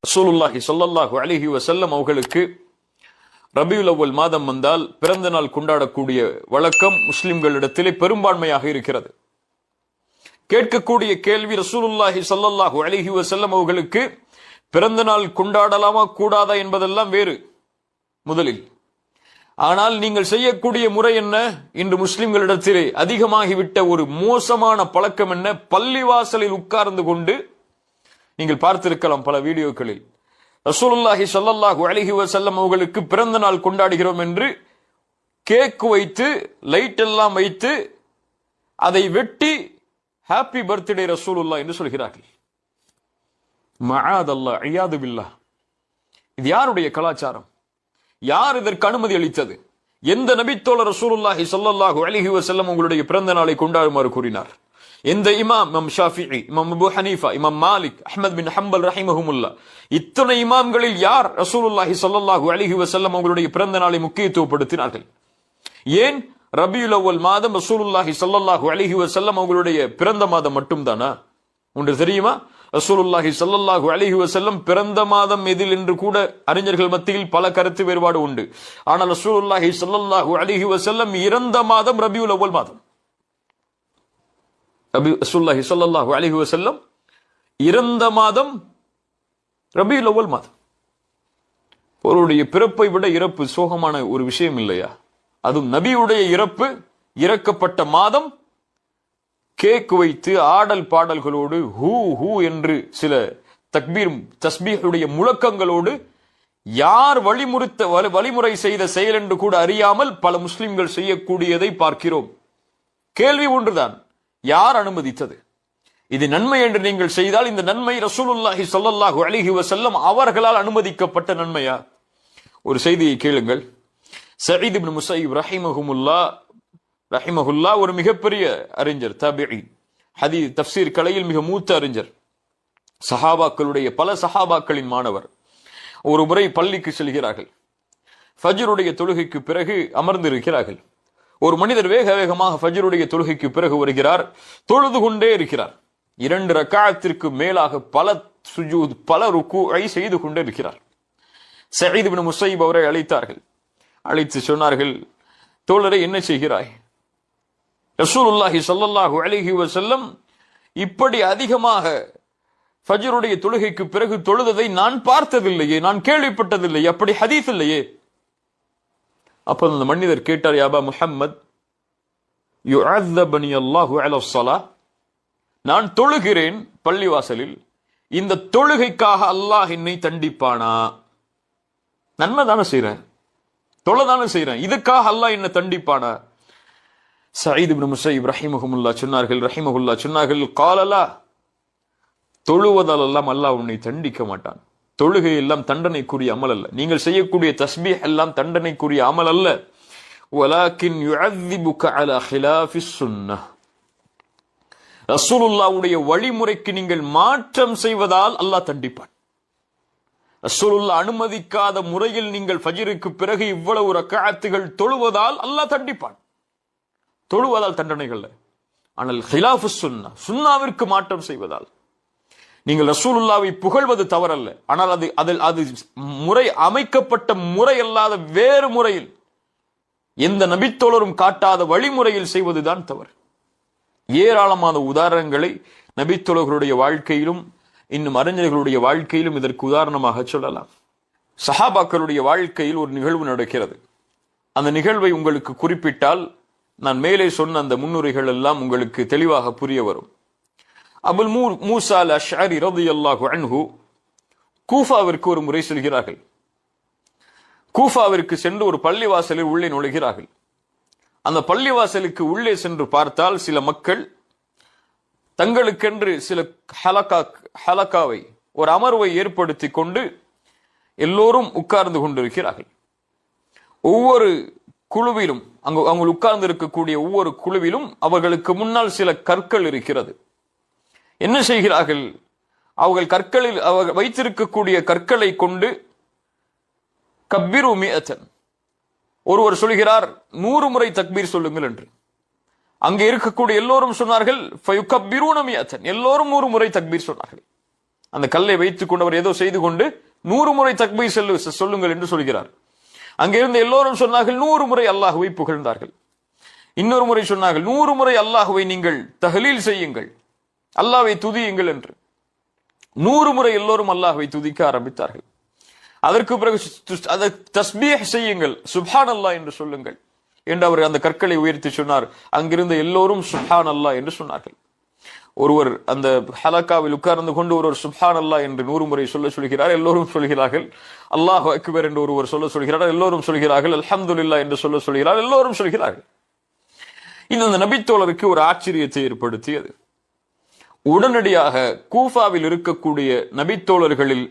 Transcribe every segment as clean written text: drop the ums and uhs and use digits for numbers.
ரசூலுல்லாஹி ஸல்லல்லாஹு அலைஹி வஸல்லம் அவர்களுக்கு ரபியுல் அவ்வல் மாதம் வந்தால் பிறந்த நாள் கொண்டாடக்கூடிய வழக்கம் முஸ்லிம்களிடத்திலே பெரும்பான்மையாக இருக்கிறது. கேட்கக்கூடிய கேள்வி, ரசூலுல்லாஹி ஸல்லல்லாஹு அலைஹி வஸல்லம் அவர்களுக்கு பிறந்த நாள் கொண்டாடலாமா கூடாதா என்பதெல்லாம் வேறு முதலில். ஆனால் நீங்கள் செய்யக்கூடிய முறை என்ன? இன்று முஸ்லிம்களிடத்திலே அதிகமாகிவிட்ட ஒரு மோசமான பழக்கம் என்ன? பள்ளிவாசலில் உட்கார்ந்து கொண்டு நீங்கள் பார்த்திருக்கலாம் பல வீடியோக்களில், ரசூலுல்லாஹி ஸல்லல்லாஹு அலைஹி வஸல்லம் அவர்களுக்கு பிறந்த நாள் கொண்டாடுகிறோம் என்று கேக் வைத்து லைட் எல்லாம் வைத்து அதை வெட்டி ஹாப்பி பர்த்டே ரசூலுல்லாஹ் என்று சொல்கிறார்கள். மஆதல்லாஹ் இயாது பில்லாஹ். இது யாருடைய கலாச்சாரம்? யார் இதற்கு அனுமதி அளித்தது? எந்த நபித்தோழர் ரசூலுல்லாஹி ஸல்லல்லாஹு அலைஹி வஸல்லம் உங்களுடைய பிறந்த நாளை கொண்டாடுமாறு கூறினார்? எந்த இமாம்? இமாம் ஷாஃபிஈ, இமாம் அபூ ஹனீஃபா, இமாம் மாலிக், அஹ்மத் பின் ஹம்பல் ரஹிமஹுமுல்லாஹ், இத்தனை இமாம்களில் யார் ரசூலுல்லாஹி ஸல்லல்லாஹு அலைஹி வஸல்லம் அவங்களுடைய பிறந்த நாளை முக்கியத்துவப்படுத்தினார்கள்? ஏன் ரபியுல் அவ்வல் மாதம் ரசூலுல்லாஹி ஸல்லல்லாஹு அலைஹி வஸல்லம் அவங்களுடைய பிறந்த மாதம் மட்டும்தானா? ஒன்று தெரியுமா? ரசூலுல்லாஹி ஸல்லல்லாஹு அலைஹி வஸல்லம் பிறந்த மாதம் எதில் என்று கூட அறிஞர்கள் மத்தியில் பல கருத்து வேறுபாடு உண்டு. ஆனால் ரசூலுல்லாஹி ஸல்லல்லாஹு அலைஹி வஸல்லம் இறந்த மாதம் ரபியுல் அவ்வல் மாதம். ரசூலுல்லாஹி ஸல்லல்லாஹு அலைஹி வஸல்லம் இறந்த மாதம் ரபியுல் அவ்வல் மாதம். ஒருவருடைய பிறப்பை விட இறப்பு சோகமான ஒரு விஷயம் இல்லையா? அதுவும் நபியுடைய இறப்பு, இறக்கப்பட்ட மாதம், கேக் வைத்து ஆடல் பாடல்களோடு ஹூ ஹூ என்று சில தக்பீர் தஸ்பீஹுடைய முழக்கங்களோடு யார் வழிமுறை செய்த செயல் என்று கூட அறியாமல் பல முஸ்லிம்கள் செய்யக்கூடியதை பார்க்கிறோம். கேள்வி ஒன்றுதான், யார் அனுமதித்தது? இது நன்மை என்று நீங்கள் செய்தால் இந்த நன்மை ரசூலுல்லாஹி ஸல்லல்லாஹு அலைஹி வஸல்லம் அவர்களால் அனுமதிக்கப்பட்ட நன்மையா? ஒரு செய்தியை கேளுங்கள். சயீத் இப்னு முஸையிப் ரஹிமஹுல்லா ஒரு மிகப்பெரிய அறிஞர், தாபிஈ, ஹதீஸ் தஃப்சீர் கலையில் மிக மூத்த அறிஞர், சஹாபாக்களுடைய பல சஹாபாக்களின் மாணவர். ஒரு முறை பள்ளிக்கு செல்கிறார்கள். ஃபஜ்ருடைய தொழுகைக்கு பிறகு அமர்ந்திருக்கிறார்கள். ஒரு மனிதர் வேக வேகமாக ஃபஜ்ருடைய தொழுகைக்கு பிறகு வருகிறார். தொழுது கொண்டே இருக்கிறார். 2 ரக்காஅத்திற்கு மேலாக பல சுஜூத், பல ருக்கூஐ செய்து கொண்டே இருக்கிறார். சயீத் இப்னு முஸையிப் அவரை அழைத்தார்கள். அழைத்து சொன்னார்கள், தோழரை என்ன செய்கிறாய்? ரசூலுல்லாஹி ஸல்லல்லாஹு அலைஹி வஸல்லம் இப்படி அதிகமாக ஃபஜ்ருடைய தொழுகைக்கு பிறகு தொழுததை நான் பார்த்ததில்லையே, நான் கேள்விப்பட்டதில்லையே, அப்படி ஹதீஸ் இல்லையே. அப்ப அந்த மனிதர் கேட்டார், யாபா முஹம்மத், யுஅzzபனி அல்லாஹு அலா ஸலா, நான் தொழுகிறேன் பள்ளிவாசலில், இந்த தொழுகைக்காக அல்லாஹ் என்னை தண்டிப்பானா? நன்மை தானே செய்றேன், தொழதானே செய்றேன், இதுக்காக அல்லாஹ் என்ன தண்டிப்பானா? சயீத் இப்னு முஸையிப் ரஹிமஹுல்லாஹ் சொன்னார்கள், காலலா, தொழுவதால் எல்லாம் அல்லாஹ் உன்னை தண்டிக்க மாட்டான். தொழுகை எல்லாம் தண்டனைக்குரிய அமல் அல்ல. நீங்கள் செய்யக்கூடிய தஸ்பீஹ் எல்லாம் தண்டனைக்குரிய அமல் அல்ல. வலாக்கின் யுஅذிபுக அலா ஹிலாஃபிஸ் சுன்னஹ், ரசூலுல்லாஹ்வுடைய வழிமுறைக்கு நீங்கள் மாற்றம் செய்வதால் அல்லாஹ் தண்டிப்பான். ரசூலுல்லாஹ் அனுமதிக்காத முறையில் நீங்கள் ஃபஜ்ருக்கு பிறகு இவ்வளவு ரக்அத்துகள் தொழுவதால் அல்லாஹ் தண்டிப்பான். தொழுவதால் தண்டனைகள். ஆனால் ஹிலாஃபுஸ் சுன்னஹ், சுன்னாவிற்கு மாற்றம் செய்வதால், நீங்கள் ரசூலுல்லாவை புகழ்வது தவறல்ல, ஆனால் அது முறை அமைக்கப்பட்ட முறை அல்லாத வேறு முறையில், எந்த நபித்தோழரும் காட்டாத வழிமுறையில் செய்வதுதான் தவறு. ஏராளமான உதாரணங்களை நபித்தோழர்களுடைய வாழ்க்கையிலும் இன்னும் அறிஞர்களுடைய வாழ்க்கையிலும் இதற்கு உதாரணமாக சொல்லலாம். சஹாபாக்களுடைய வாழ்க்கையில் ஒரு நிகழ்வு நடக்கிறது. அந்த நிகழ்வை உங்களுக்கு குறிப்பிட்டால் நான் மேலே சொன்ன அந்த முன்னுரைகள் எல்லாம் உங்களுக்கு தெளிவாக புரிய வரும். அபுல் மூஸா அல் அஷ்அரி ரலியல்லாஹு அன்ஹு கூஃபாவிற்கு ஒரு முறை செல்கிறார்கள். கூஃபாவிற்கு சென்று ஒரு பள்ளிவாசலில் உள்ளே நுழைகிறார்கள். அந்த பள்ளிவாசலுக்கு உள்ளே சென்று பார்த்தால் சில மக்கள் தங்களுக்கென்று சில ஹலக்காவை, ஒரு அமர்வை ஏற்படுத்தி கொண்டு எல்லோரும் உட்கார்ந்து கொண்டிருக்கிறார்கள். ஒவ்வொரு குழுவிலும், அவங்க உட்கார்ந்து இருக்கக்கூடிய ஒவ்வொரு குழுவிலும் அவர்களுக்கு முன்னால் சில கற்கள் இருக்கிறது. என்ன செய்கிறார்கள்? அவர்கள் கற்களில் வைத்திருக்கக்கூடிய கற்களை கொண்டு கப்பிரு மிஅத்தன், ஒருவர் சொல்கிறார் 100 முறை தக்பீர் சொல்லுங்கள் என்று. அங்கே இருக்கக்கூடிய எல்லோரும் சொன்னார்கள் ஃபயுகப்பிரூன மிஅத்தன், எல்லோரும் 100 முறை தக்பீர் சொன்னார்கள். அந்த கல்லை வைத்துக் கொண்டு அவர் ஏதோ செய்து கொண்டு 100 முறை தக்பீர் சொல்லுங்கள் என்று சொல்கிறார். அங்கிருந்து எல்லோரும் சொன்னார்கள் 100 முறை அல்லாஹுவை புகழ்ந்தார்கள். இன்னொரு முறை சொன்னார்கள் 100 முறை அல்லாஹுவை நீங்கள் தஹ்லீல் செய்யுங்கள், அல்லாஹ்வை துதியுங்கள் என்று. 100 முறை எல்லோரும் அல்லாஹ்வை துதிக்க ஆரம்பித்தார்கள். அதற்கு பிறகு தஸ்பீஹ் செய்யுங்கள், சுப்ஹான் அல்லாஹ் என்று சொல்லுங்கள் என்று அவர் அந்த கற்களை உயர்த்தி சொன்னார். அங்கிருந்த எல்லோரும் சுப்ஹான் அல்லாஹ் என்று சொன்னார்கள். ஒருவர் அந்த ஹலக்காவில் உட்கார்ந்து கொண்டு ஒருவர் சுப்ஹான் அல்லாஹ் என்று 100 முறை சொல்கிறார். எல்லோரும் சொல்கிறார்கள். அல்லாஹு அக்பர் என்று ஒருவர் சொல்கிறார். எல்லோரும் சொல்கிறார்கள். அல்ஹம்துலில்லாஹ் என்று சொல்கிறார். எல்லோரும் சொல்கிறார்கள். இது அந்த நபித்தோழருக்கு ஒரு ஆச்சரியத்தை ஏற்படுத்தியது. உடனடியாக கூஃபாவில் இருக்கக்கூடிய நபித்தோழர்களில்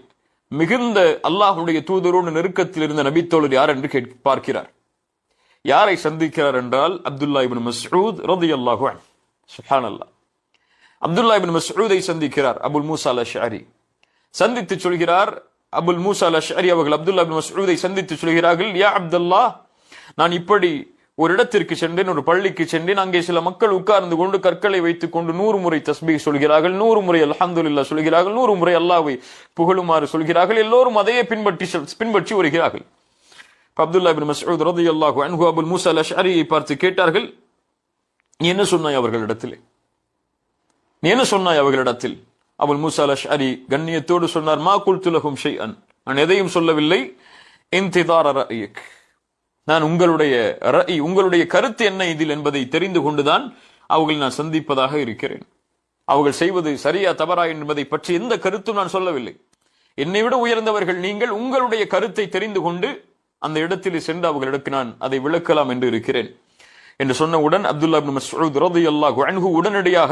மிகுந்த அல்லாஹ்வுடைய தூதரோடு நெருக்கத்தில் இருந்த நபித்தோழர் யார் என்று பார்க்கிறார். யாரை சந்திக்கிறார் என்றால் அப்துல்லா இப்னு மஸ்ஊத் ரலியல்லாஹு அன்ஹு. சுப்ஹானல்லாஹ். அப்துல்லா இப்னு மஸ்ஊதை சந்திக்கிறார். அபுல் மூஸா அல்-அஷ்அரி சந்தித்து சொல்கிறார். அபுல் மூஸா அல்-அஷ்அரி அவர்கள் அப்துல்லா இப்னு மஸ்ஊதை சந்தித்து சொல்கிறார்கள், யா அப்துல்லாஹ், நான் இப்படி ஒரு இடத்திற்கு சென்றேன், ஒரு பள்ளிக்கு சென்றேன். அங்கே சில மக்கள் உட்கார்ந்து கொண்டு கற்களை வைத்துக் கொண்டு 100 முறை தஸ்பீஹ் சொல்கிறார்கள், 100 முறை அல்ஹம்துலில்லாஹ் சொல்கிறார்கள், 100 முறை அல்லாஹ்வை புகழுமாறு சொல்கிறார்கள். எல்லோரும் அதையே பின்பற்றி வருகிறார்கள். அப்துல்லா இப்னு மஸ்ஊத் ரலியல்லாஹு அன்ஹு அபுல் மூஸா அல்-அஷ்அரியை பார்த்து கேட்டார்கள், நீ என்ன சொன்னாய் அவர்களிடத்தில்? நீ என்ன சொன்னாய் அவர்களிடத்தில்? அபுல் மூஸா அல்-அஷ்அரி கண்ணியத்தோடு சொன்னார், மா குல்து லஹும் ஷைஅன், நான் எதையும் சொல்லவில்லை. இன்திதார ரஅயிக், நான் உங்களுடைய கருத்து என்ன இதில் என்பதை தெரிந்து கொண்டுதான் அவர்களை நான் சந்திப்பதாக இருக்கிறேன். அவர்கள் செய்வது சரியா தவறா என்பதை பற்றி எந்த கருத்தும் நான் சொல்லவில்லை. என்னை விட உயர்ந்தவர்கள் நீங்கள், உங்களுடைய கருத்தை தெரிந்து கொண்டு அந்த இடத்தில் சென்று அவர்களுக்கு நான் அதை விளக்கலாம் என்று இருக்கிறேன் என்று சொன்னவுடன் அப்துல்லா இப்னு மஸ்ஊத் ரலியல்லாஹு அன்ஹு உடனடியாக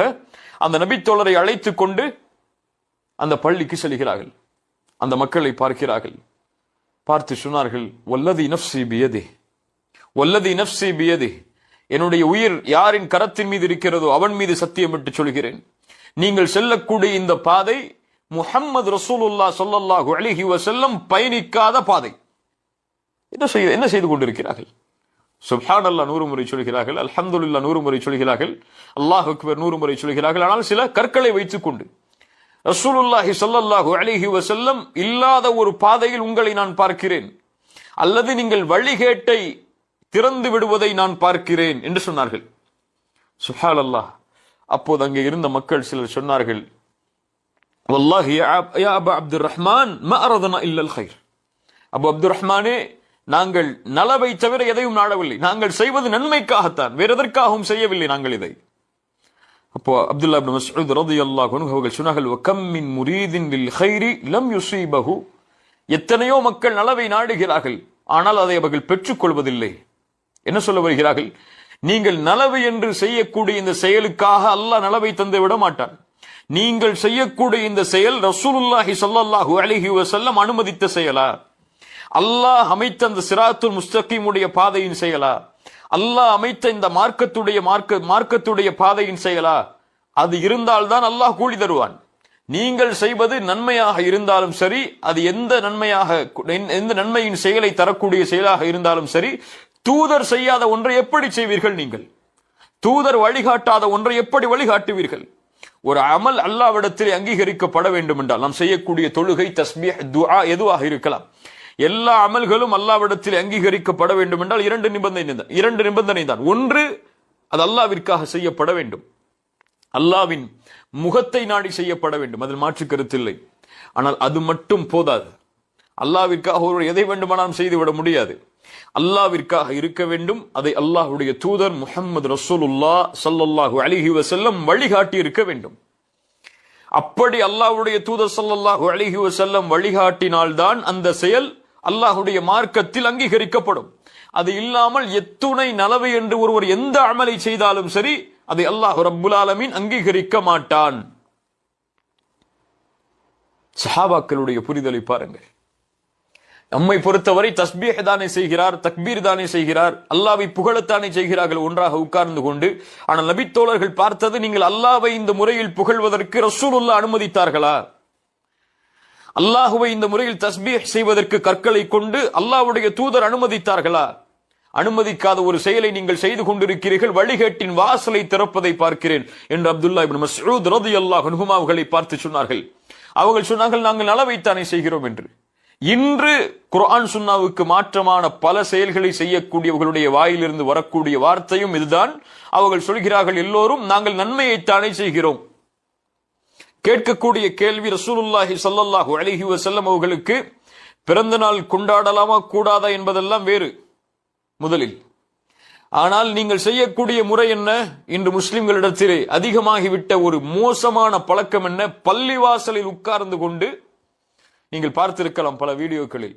அந்த நபித்தோழரை அழைத்துக் கொண்டு அந்த பள்ளிக்கு செல்கிறார்கள். அந்த மக்களை பார்க்கிறார்கள். பார்த்து சொன்னார்கள், வல்லதி நஃப்ஸி பியதிஹி, வல்லதி நஃப்ஸி பியதிஹி, என்னுடைய உயிர் யாரின் கரத்தின் மீது இருக்கிறதோ அவன் மீது சத்தியமிட்டு சொல்கிறேன், நீங்கள் செல்லக்கூடிய இந்த பாதை முஹம்மது ரசூலுல்லாஹ் ஸல்லல்லாஹு அலைஹி வஸல்லம் பயணிக்காத பாதை. என்ன செய்து கொண்டிருக்கிறார்கள்? சுப்ஹானல்லாஹ் 100 முறை சொல்கிறார்கள், அல்ஹம்துலில்லாஹ் 100 முறை சொல்கிறார்கள், அல்லாஹ் அக்பர் 100 முறை சொல்கிறார்கள். ஆனால் சில கற்களை வைத்துக் கொண்டு ரசூலுல்லாஹி ஸல்லல்லாஹு அலைஹி வஸல்லம் இல்லாத ஒரு பாதையில் உங்களை நான் பார்க்கிறேன், அல்லது நீங்கள் வழிகேட்டை திறந்து விடுவதை நான் பார்க்கிறேன் என்று சொன்னார்கள். சுப்ஹானல்லாஹ். அப்போது அங்கே இருந்த மக்கள் சிலர் சொன்னார்கள், வல்லாஹி யா அபா அப்துர் ரஹ்மான் மா அரதனா இல்லா அல் கைர், அபு அப்துர் ரஹ்மானே, நாங்கள் நலவை தவிர எதையும் நாடவில்லை, நாங்கள் செய்வது நன்மைக்காகத்தான், வேற எதற்காகவும் செய்யவில்லை நாங்கள் இதை. அப்போ அப்துல்லா இப்னு மஸ்ஊத் ரலியல்லாஹு அன்ஹு அவர்கள் சொன்னார்கள், வகம் மின் முரீதின் லில் கைரி லம் யுஸீபஹு, எத்தனையோ மக்கள் நலவை நாடுகிறார்கள், ஆனால் அதை அவர்கள் பெற்றுக் கொள்வதில்லை. என்ன சொல்ல வருகிறார்கள்? நீங்கள் நலவு என்று செய்யக்கூடிய இந்த செயலுக்காக அல்லாஹ் நலவை தந்து விட மாட்டான். நீங்கள் செய்யக்கூடிய இந்த செயல் ரசூலுல்லாஹி ஸல்லல்லாஹு அலைஹி வஸல்லம் அனுமதித்த செயலா, அல்லாஹ் அமைத்த அந்த சிராத்துல் முஸ்தகீமுடைய பாதையின் செயலா, அல்லாஹ் அமைத்த இந்த மார்க்கத்துடைய பாதையின் செயலா, அது இருந்தால்தான் அல்லாஹ் கூலி தருவான். நீங்கள் செய்வது நன்மையாக இருந்தாலும் சரி, அது எந்த நன்மையின் செயலை தரக்கூடிய செயலாக இருந்தாலும் சரி, தூதர் செய்யாத ஒன்றை எப்படி செய்வீர்கள்? நீங்கள் தூதர் வழிகாட்டாத ஒன்றை எப்படி வழிகாட்டுவீர்கள்? ஒரு அமல் அல்லாஹ்விடத்தில் அங்கீகரிக்கப்பட வேண்டும் என்றால், நாம் செய்யக்கூடிய தொழுகை, தஸ்பீஹ், துஆ எதுவாக இருக்கலாம், எல்லா அமல்களும் அல்லாஹ்விடத்தில் அங்கீகரிக்கப்பட வேண்டும் என்றால் இரண்டு நிபந்தனை தான். ஒன்று, அது அல்லாஹ்விற்காக செய்யப்பட வேண்டும், அல்லாஹ்வின் முகத்தை நாடி செய்யப்பட வேண்டும், அதில் மாற்று கருத்தில்லை. ஆனால் அது மட்டும் போதாது. அல்லாஹ்விற்காக ஒருவர் எதை வேண்டுமானாலும் செய்துவிட முடியாது. அல்லாஹ்விற்காக இருக்க வேண்டும். அதை அல்லாஹ்வுடைய தூதர் முஹம்மது ரசூலுல்லாஹ் ஸல்லல்லாஹு அலைஹி வஸல்லம் வழிகாட்டி இருக்க வேண்டும். அப்படி அல்லாஹ்வுடைய தூதர் ஸல்லல்லாஹு அலைஹி வஸல்லம் வழிகாட்டினால்தான் அந்த செயல் அல்லாஹ்வுடைய மார்க்கத்தில் அங்கீகரிக்கப்படும். அது இல்லாமல் எத்துணை நலவு என்று ஒருவர் எந்த அமலை செய்தாலும் சரி, அதை அல்லாஹ் ரப்புல் ஆலமீன் அங்கீகரிக்க மாட்டான். சஹாபாக்களுடைய புரிதலை பாருங்கள். நம்மை பொறுத்தவரை தஸ்பீஹ் தானே செய்கிறார், தக்பீர் தானே செய்கிறார், அல்லாஹ்வை புகழத்தானே செய்கிறார்கள் ஒன்றாக உட்கார்ந்து கொண்டு. ஆனால் நபி தோழர்கள் பார்த்தது, நீங்கள் அல்லாஹ்வை இந்த முறையில் புகழ்வதற்கு ரசூலுல்லாஹ் அனுமதித்தார்களா? அல்லாஹ்வை இந்த முறையில் தஸ்பீஹ் செய்வதற்கு கற்களை கொண்டு அல்லாஹ்வுடைய தூதர் அனுமதித்தார்களா? அனுமதிக்காத ஒரு செயலை நீங்கள் செய்து கொண்டிருக்கிறீர்கள், வழிகேட்டின் வாசலை திறப்பதை பார்க்கிறேன் என்று அப்துல்லா இப்னு மஸ்ஊத் ரலியல்லாஹு அன்ஹு அவர்களை பார்த்து சொன்னார்கள். அவர்கள் சொன்னார்கள் நாங்கள் நலவைத்தானே செய்கிறோம் என்று. இன்று குர்ஆன் சுன்னாவுக்கு மாற்றமான பல செயல்களை செய்யக்கூடியவர்களுடைய வாயிலிருந்து வரக்கூடிய வார்த்தையும் இதுதான். அவர்கள் சொல்கிறார்கள் எல்லோரும் நாங்கள் நன்மையைத்தானே செய்கிறோம். கேட்கக்கூடிய கேள்வி, ரசூலுல்லாஹி ஸல்லல்லாஹு அலைஹி வஸல்லம் அவர்களுக்கு பிறந்த நாள் கொண்டாடலாமா கூடாதா என்பதெல்லாம் வேறு முதலில். ஆனால் நீங்கள் செய்யக்கூடிய முறை என்ன? இன்று முஸ்லிம்களிடத்திலே அதிகமாகிவிட்ட ஒரு மோசமான பழக்கம் என்ன? பள்ளிவாசலில் உட்கார்ந்து கொண்டு நீங்கள் பார்த்திருக்கலாம் பல வீடியோக்களில்,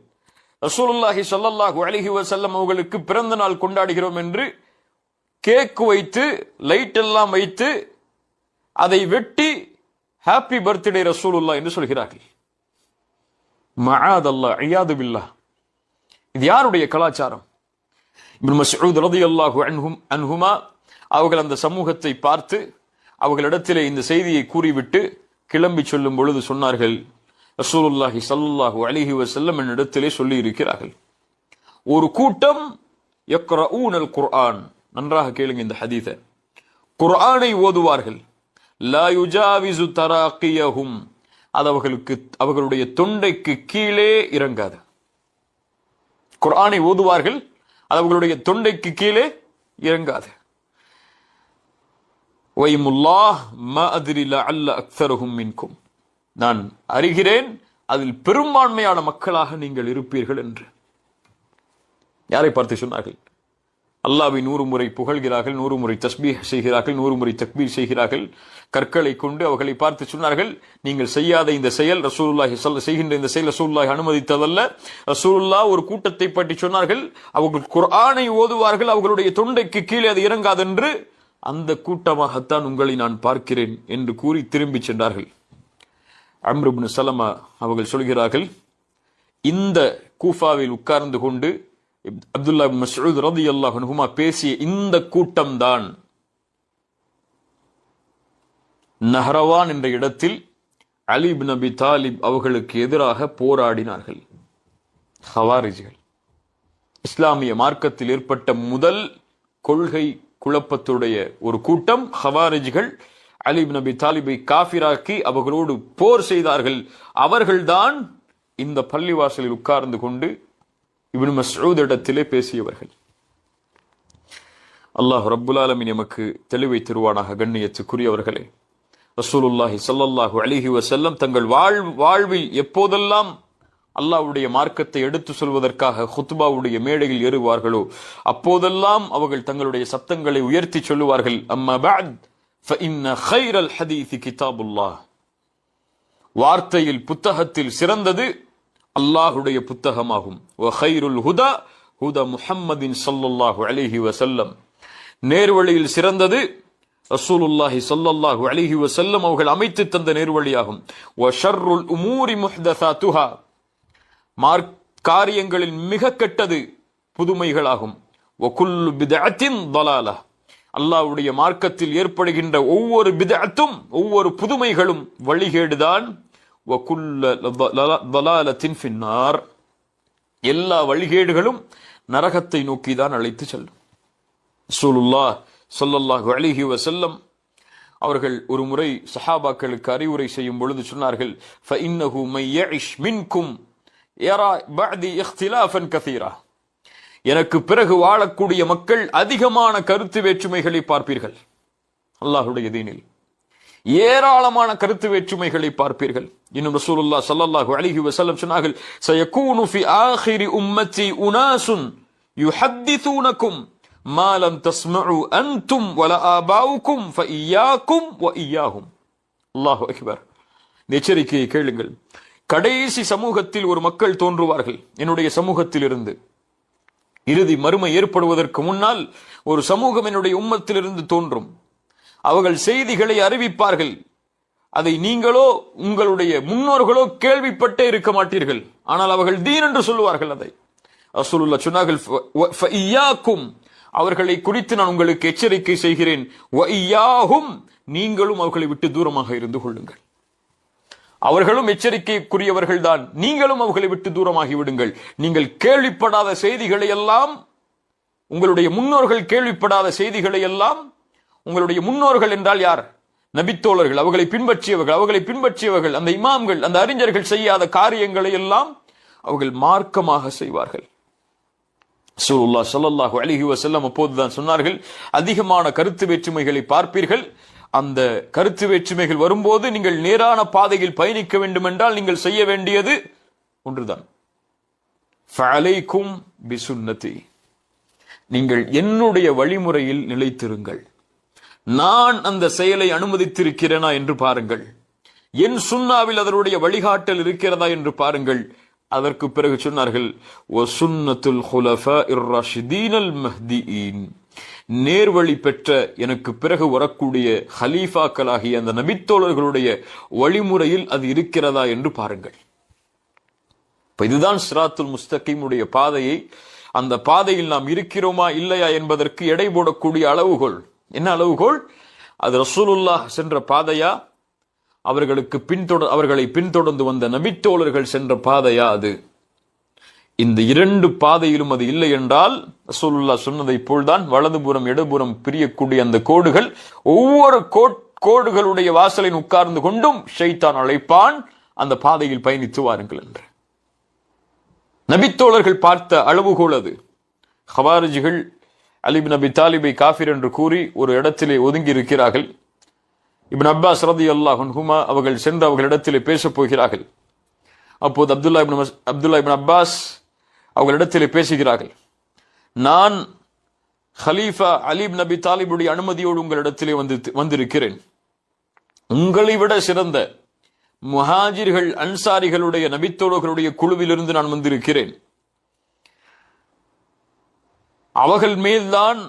ரசூலுல்லாஹி ஸல்லல்லாஹு அலைஹி வஸல்லம் அவர்களுக்கு பிறந்த நாள் கொண்டாடுகிறோம் என்று கேக் வைத்து லைட் எல்லாம் வைத்து அதை வெட்டி ஹாப்பி பர்த்டே ரசூலுல்லாஹ் என்று சொல்கிறார்கள். மஆதல்லாஹ் இயாது பில்லாஹ். இது யாருடைய கலாச்சாரம்? இப்னு மஸ்ஊத் ரலியல்லாஹு அன்ஹுமா அவர்கள் அந்த சமூகத்தை பார்த்து அவர்களிடத்திலே இந்த செய்தியை கூறிவிட்டு கிளம்பி சொல்லும் பொழுது சொன்னார்கள், ரசூலுல்லாஹி ஸல்லல்லாஹு அலைஹி வஸல்லம் என்னிடத்திலே சொல்லி இருக்கிறார்கள், ஒரு கூட்டம் யக்ரஊனல் குர்ஆன், நன்றாக கேளுங்க இந்த ஹதீஸை, குர்ஆனை ஓதுவார்கள், லா யுஜாவிசு தராகியஹும், அது அவர்களுடைய தொண்டைக்கு கீழே இறங்காது. குர்ஆனை ஓதுவார்கள், அது அவர்களுடைய தொண்டைக்கு கீழே இறங்காது. வைமுல்லாஹ் மா அத்ரி லஅல்ல அக்ஸருஹும் மின்கும், நான் அறிகிறேன் அதில் பெரும்பான்மையான மக்களாக நீங்கள் இருப்பீர்கள் என்று. யாரை பார்த்து சொன்னார்கள்? அல்லாஹ்வை 100 முறை புகழ்கிறார்கள், 100 முறை தஸ்பீஹ் செய்கிறார்கள், 100 முறை தக்பீர் செய்கிறார்கள். கற்களை கொண்டு அவர்களை பார்த்து சொன்னார்கள், நீங்கள் செய்யாத இந்த செயல் ரசூலுல்லாஹி செய்கின்ற இந்த செயல் ரசூலுல்லாஹி அனுமதித்ததல்ல. ரசூலுல்லாஹ் ஒரு கூட்டத்தை பற்றி சொன்னார்கள், அவர்கள் குர்ஆனை ஓதுவார்கள், அவர்களுடைய தொண்டைக்கு கீழே அது இறங்காது என்று. அந்த கூட்டமாகத்தான் உங்களை நான் பார்க்கிறேன் என்று கூறி திரும்பி சென்றார்கள். அம்ர் இப்னு சலமா அவர்கள் சொல்கிறார்கள், இந்த கூஃபாவில் உட்கார்ந்து கொண்டு அப்துல்லா இப்னு மஸ்ஊத் ரலியல்லாஹு அன்ஹுமா பேசிய இந்த கூட்டம் தான் நஹ்ரவான் என்ற இடத்தில் அலி இப்னு அபி தாலிப் அவர்களுக்கு எதிராக போராடினார்கள். ஹவாரிஜிகள், இஸ்லாமிய மார்க்கத்தில் ஏற்பட்ட முதல் கொள்கை குழப்பத்துடைய ஒரு கூட்டம் ஹவாரிஜிகள். அலி இப்னு அபி தாலிபை காஃபிராக்கி அவர்களோடு போர் செய்தார்கள். அவர்கள்தான் இந்த பள்ளிவாசலில் உட்கார்ந்து கொண்டு இப்னு மஸ்ஊத் இடத்திலே பேசியவர்கள். அல்லாஹ் ரப்புல் ஆலமீன் எமக்கு தெளிவை தருவானாக. கண்ணியத்துக்குரியவர்களே, ரசூலுல்லாஹி ஸல்லல்லாஹு அலைஹி வஸல்லம் தங்கள் வாழ்வில் எப்போதெல்லாம் அல்லாஹ்வுடைய மார்க்கத்தை எடுத்து சொல்வதற்காக ஹுத்பாவுடைய மேடையில் ஏறுவார்களோ அப்போதெல்லாம் அவர்கள் தங்களுடைய சத்தங்களை உயர்த்தி சொல்லுவார்கள், அம்மா பஅத் ஃபஇன்ன கைரல் ஹதீஸ் கிதாபுல்லாஹ், வார்த்தையில் புத்தகத்தில் சிறந்தது அல்லாஹ்வுடைய புத்தகமாகும். வ கைருல் ஹுதா ஹுதா முஹம்மதின் ஸல்லல்லாஹு அலைஹி வஸல்லம், நேர்வழியில் சிறந்தது ரசூலுல்லாஹி ஸல்லல்லாஹு அலைஹி வஸல்லம் அவர்கள் அமைத்து தந்த நேர்வழியாகும். வ ஷர்ருல் உமூரி முஹ்தஸாத்துஹா, காரியங்களில் மிக கெட்டது புதுமைகளாகும். வ குல்லு பித்அத்தின் ضلاலஹ், அல்லாஹ்வுடைய மார்க்கத்தில் ஏற்படுகின்ற ஒவ்வொரு பித்அத்தும் ஒவ்வொரு புதுமைகளும் வழிகேடுதான். வ குல்லு ضلالத்தின் ஃபின்னார், எல்லா வழிகேடுகளும் நரகத்தை நோக்கிதான் அழைத்து செல்லும். ரசூலுல்லாஹ் ஸல்லல்லாஹு அலைஹி வஸல்லம் அவர்கள் ஒரு முறை சஹாபாக்களுக்கு அறிவுரை செய்யும் பொழுது சொன்னார்கள், ஃபஇன்னஹு மை யஇஷ் மின்கும் யரா பஅதி இக்திலாஃபன் கஸீரா, எனக்கு பிறகு வாழக்கூடிய மக்கள் அதிகமான கருத்து வேற்றுமைகளை பார்ப்பீர்கள். அல்லாஹ்வுடைய தீனில் ஏராளமான கருத்து வேற்றுமைகளை பார்ப்பீர்கள். இன்னும் ரசூலுல்லாஹ் ஸல்லல்லாஹு அலைஹி வஸல்லம் சொன்னார்கள், சயகூனு ஃபி ஆகிரி உம்மத்தி உனாசுன் யுஹத்திஸூனகும் மா லம் தஸ்மஉ அன்தும் வலா ஆபாவுக்கும் ஃபஇய்யாக்கும் வஇய்யாஹும். அல்லாஹு அக்பர். எச்சரிக்கையை கேளுங்கள். கடைசி சமூகத்தில் ஒரு மக்கள் தோன்றுவார்கள் என்னுடைய சமூகத்தில் இருந்து. இறுதி மறுமை ஏற்படுவதற்கு முன்னால் ஒரு சமூகம் என்னுடைய உம்மத்திலிருந்து தோன்றும். அவர்கள் செய்திகளை அறிவிப்பார்கள். அதை நீங்களோ உங்களுடைய முன்னோர்களோ கேள்விப்பட்டே இருக்க மாட்டீர்கள். ஆனால் அவர்கள் தீன் என்று சொல்லுவார்கள். அதை ரசூலுல்லாஹ் சொன்னார்கள், ஃபஇய்யாக்கும், அவர்களை குறித்து நான் உங்களுக்கு எச்சரிக்கை செய்கிறேன். வஇய்யாஹும், நீங்களும் அவர்களை விட்டு தூரமாக இருந்து கொள்ளுங்கள். அவர்களும் எச்சரிக்கைக்குரியவர்கள் தான், நீங்களும் அவர்களை விட்டு தூரமாகி விடுங்கள். நீங்கள் கேள்விப்படாத செய்திகளை எல்லாம், உங்களுடைய முன்னோர்கள் கேள்விப்படாத செய்திகளை எல்லாம், உங்களுடைய முன்னோர்கள் என்றால் யார்? நபித்தோழர்கள், அவர்களை பின்பற்றியவர்கள், அந்த இமாம்கள், அந்த அறிஞர்கள் செய்யாத காரியங்களை எல்லாம் அவர்கள் மார்க்கமாக செய்வார்கள். ரசூலுல்லாஹ் ஸல்லல்லாஹு அலைஹி வஸல்லம் அப்போதுதான் சொன்னார்கள், அதிகமான கருத்து வேற்றுமைகளை பார்ப்பீர்கள். அந்த கருத்து வேற்றுமைகள் வரும்போது நீங்கள் நேரான பாதையில் பயணிக்க வேண்டும் என்றால் நீங்கள் செய்ய வேண்டியது ஒன்றுதான், ஃபஅலைக்கும் பிசுன்னதி, நீங்கள் என்னுடைய வழிமுறையில் நிலைத்திருங்கள். நான் அந்த செயலை அனுமதித்திருக்கிறேனா என்று பாருங்கள், என் சுன்னாவில் அதனுடைய வழிகாட்டல் இருக்கிறதா என்று பாருங்கள். அதற்கு பிறகு சொன்னார்கள், வசுன்னத்துல் குலஃபாஇர் ராஷிதீனல் மஹ்தியின், நேர்வழி பெற்ற எனக்கு பிறகு வரக்கூடிய ஹலீஃபாக்களாகிய அந்த நபித்தோழர்களுடைய வழிமுறையில் அது இருக்கிறதா என்று பாருங்கள். இதுதான் சிராத்துல் முஸ்தகீமுடைய பாதையை, அந்த பாதையில் நாம் இருக்கிறோமா இல்லையா என்பதற்கு எடை போடக்கூடிய அளவுகோல். என்ன அளவுகோல்? அது ரசூலுல்லாஹ் சென்ற பாதையா, அவர்களை பின்தொடர்ந்து வந்த நபித்தோழர்கள் சென்ற பாதையா? அது இந்த இரண்டு பாதையிலும் அது இல்லை என்றால் ரசூலுல்லாஹ் சொன்னதை போல்தான் வலதுபுறம் இடதுபுறம் பிரியக்கூடிய அந்த கோடுகள், ஒவ்வொரு கோடுகளுடைய வாசலில் உட்கார்ந்து கொண்டும் ஷைத்தான் அழைப்பான், அந்த பாதையில் பயணித்து வாருங்கள் என்று. நபித்தோழர்கள் பார்த்த அளவுகோல் அது. ஹவாரிஜிகள் அலி இப்னு அபி தாலிபை காஃபிர் என்று கூறி ஒரு இடத்திலே ஒதுங்கி இருக்கிறார்கள். இப்னு அப்பாஸ் ரலியல்லாஹு அன்ஹுமா அவர்கள் சென்று அவர்களிடத்திலே பேசப் போகிறார்கள். அப்போது அப்துல்லா இப்னு அப்பாஸ் அவர்களிடத்திலே பேசுகிறார்கள், நான் ஹலீஃபா அலி இப்னு அபி தாலிபுடைய அனுமதியோடு உங்களிடத்திலே வந்திருக்கிறேன். உங்களை விட சிறந்த முஹாஜிர்கள் அன்சாரிகளுடைய நபித்தோழர்களுடைய குழுவிலிருந்து நான் வந்திருக்கிறேன். அவர்கள் மேல்தான்,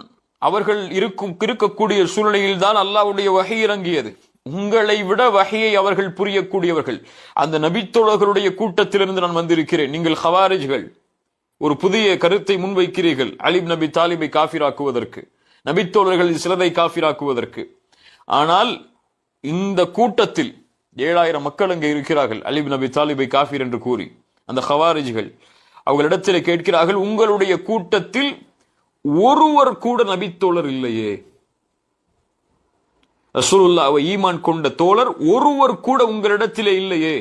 அவர்கள் இருக்கக்கூடிய சூழ்நிலையில் தான் அல்லாஹ்வுடைய வஹி இறங்கியது. உங்களை விட வஹியை அவர்கள் புரியக்கூடியவர்கள். அந்த நபித்தோழர்களுடைய கூட்டத்திலிருந்து நான் வந்திருக்கிறேன். நீங்கள் ஹவாரிஜ்கள் ஒரு புதிய கருத்தை முன்வைக்கிறீர்கள், அலி இப்னு அபி தாலிபை காஃபிராக்குவதற்கு, நபித்தோழர்களில் சிலரை காஃபிராக்குவதற்கு. ஆனால் இந்த கூட்டத்தில் 7000 மக்கள் அங்கே இருக்கிறார்கள், அலி இப்னு அபி தாலிபை காஃபிர் என்று கூறி. அந்த ஹவாரிஜ்கள் அவர்களிடத்தில் கேட்கிறார்கள், உங்களுடைய கூட்டத்தில் ஒருவர் கூட நபித்தோழர் இல்லையே, ரசூலுல்லாஹ்வை ஈமான் கொண்ட தோழர் ஒருவர் கூட உங்களிடத்திலே இல்லையே,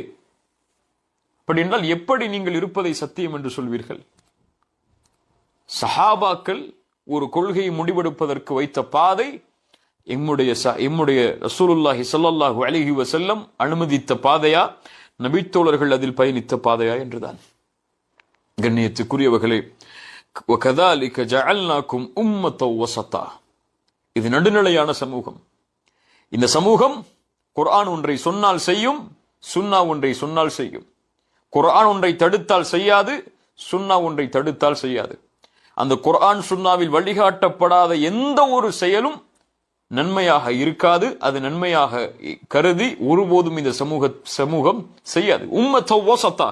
அப்படி என்றால் எப்படி நீங்கள் இருப்பதை சத்தியம் என்று சொல்வீர்கள்? சஹாபாக்கள் ஒரு கொள்கையை முடிவெடுப்பதற்கு வைத்த பாதை எம்முடைய ரசூலுல்லாஹி ஸல்லல்லாஹு அலைஹி வஸல்லம் அனுமதித்த பாதையா, நபித்தோழர்கள் அதில் பயணித்த பாதையா என்றுதான். கண்ணியத்துக்குரியவர்களே, وَكَذَلِكَ جَعَلْنَاكُمْ أُمَّةً وَسَطًا, இது நடுநிலையான சமூகம். இந்த சமூகம் குர்ஆன் ஒன்றை சொன்னால் செய்யும், சுன்னா ஒன்றை சொன்னால் செய்யும். குர்ஆன் ஒன்றை தடுத்தால் செய்யாது, சுன்னா ஒன்றை தடுத்தால் செய்யாது. அந்த குர்ஆன் சுன்னாவில் வழிகாட்டப்படாத எந்த ஒரு செயலும் நன்மையாக இருக்காது. அது நன்மையாக கருதி ஒருபோதும் இந்த சமூகம் செய்யாது. உம்மத்தன் வஸத்தா,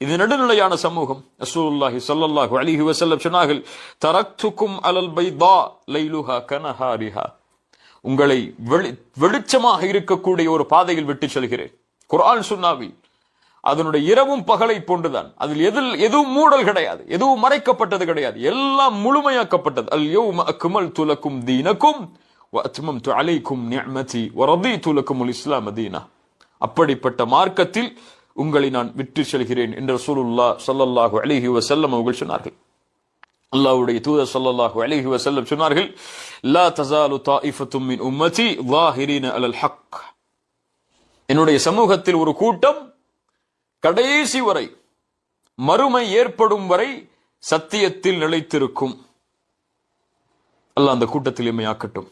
இது நடுநிலையான சமூகம். ரசூலுல்லாஹி ஸல்லல்லாஹு அலைஹி வஸல்லம் சொன்னார்கள், தரக்துக்கும் அலல் பைதா லைலுஹா கனஹாரிஹா, உங்களை வெளிச்சமாக இருக்கக்கூடிய ஒரு பாதையில் விட்டு செல்கிறேன். குர்ஆன் சுன்னாவில் அதனுடைய இரவும் பகலை போன்றுதான். அதில் எதுவும் மூடல் கிடையாது, எதுவும் மறைக்கப்பட்டது கிடையாது, எல்லாம் முழுமையாக்கப்பட்டது. அல் யௌம அக்மல்து லக்கும் தீனக்கும் வ அத்மம்து அலைக்கும் நிஅமதி வ ரதீது லக்குமுல் இஸ்லாம் தீனா, அப்படிப்பட்ட மார்க்கத்தில் உங்களை நான் விட்டு செல்கிறேன் என்று ரசூலுல்லாஹ் ஸல்லல்லாஹு அலைஹி வஸல்லம் அவர்கள் சொன்னார்கள். அல்லாஹ்வுடைய தூதர் ஸல்லல்லாஹு அலைஹி வஸல்லம் சொன்னார்கள், லா தஸாலு தாயிஃபத்தும் மின் உம்மதி ظاهرين على الحق, என்னுடைய சமூகத்தில் ஒரு கூட்டம் கடைசி வரை, மறுமை ஏற்படும் வரை சத்தியத்தில் நிலைத்திருக்கும். அல்லாஹ் அந்த கூட்டத்தில் எம்மை ஆக்கட்டும்.